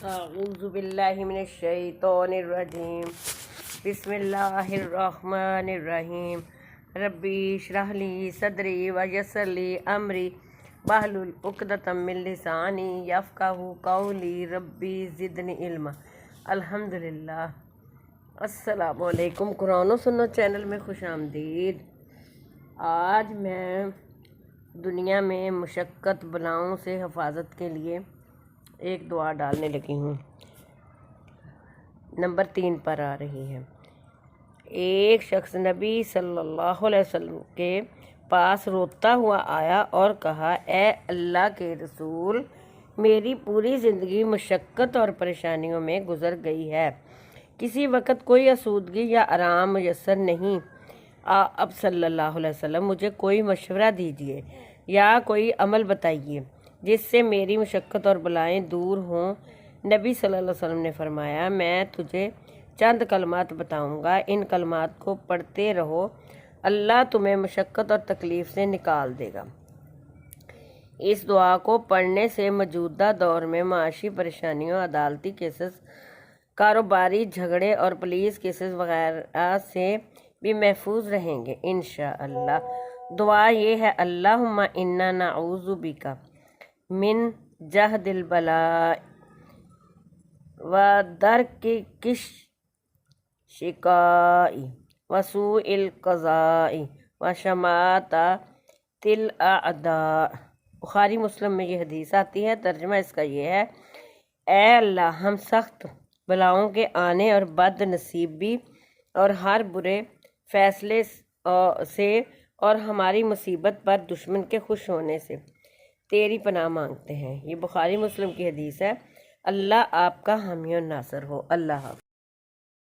اعوذ باللہ من الشیطان الرجیم بسم اللہ الرحمن الرحیم ربی اشرح لی صدری ویسر لی امری واحلل عقدۃ من لسانی یفقہوا قولی ربی زدنی علما۔ الحمدللہ۔ السلام علیکم، قرآن و سنت چینل میں خوش آمدید۔ آج میں دنیا میں مشقت بلاؤں سے حفاظت کے لیے ایک دعا ڈالنے لگی ہوں۔ نمبر 3 پر آ رہی ہے۔ ایک شخص نبی صلی اللہ علیہ وسلم کے پاس روتا ہوا آیا اور کہا، اے اللہ کے رسول، میری پوری زندگی مشقت اور پریشانیوں میں گزر گئی ہے، کسی وقت کوئی آسودگی یا آرام میسر نہیں۔ اب صلی اللہ علیہ وسلم مجھے کوئی مشورہ دیجیے یا کوئی عمل بتائیے جس سے میری مشقت اور بلائیں دور ہوں۔ نبی صلی اللہ علیہ وسلم نے فرمایا، میں تجھے چند کلمات بتاؤں گا، ان کلمات کو پڑھتے رہو، اللہ تمہیں مشقت اور تکلیف سے نکال دے گا۔ اس دعا کو پڑھنے سے موجودہ دور میں معاشی پریشانیوں، عدالتی کیسز، کاروباری جھگڑے اور پولیس کیسز وغیرہ سے بھی محفوظ رہیں گے انشاءاللہ۔ دعا یہ ہے، اللہم انا نعوذ بک من جہد البلاء و درک الشقاء و سوء القضاء و شماتۃ الاعداء۔ بخاری مسلم میں یہ حدیث آتی ہے۔ ترجمہ اس کا یہ ہے، اے اللہ، ہم سخت بلاؤں کے آنے اور بد نصیبی اور ہر برے فیصلے سے اور ہماری مصیبت پر دشمن کے خوش ہونے سے تیری پناہ مانگتے ہیں۔ یہ بخاری مسلم کی حدیث ہے۔ اللہ آپ کا حامی و ناصر ہو۔ اللہ حافظ۔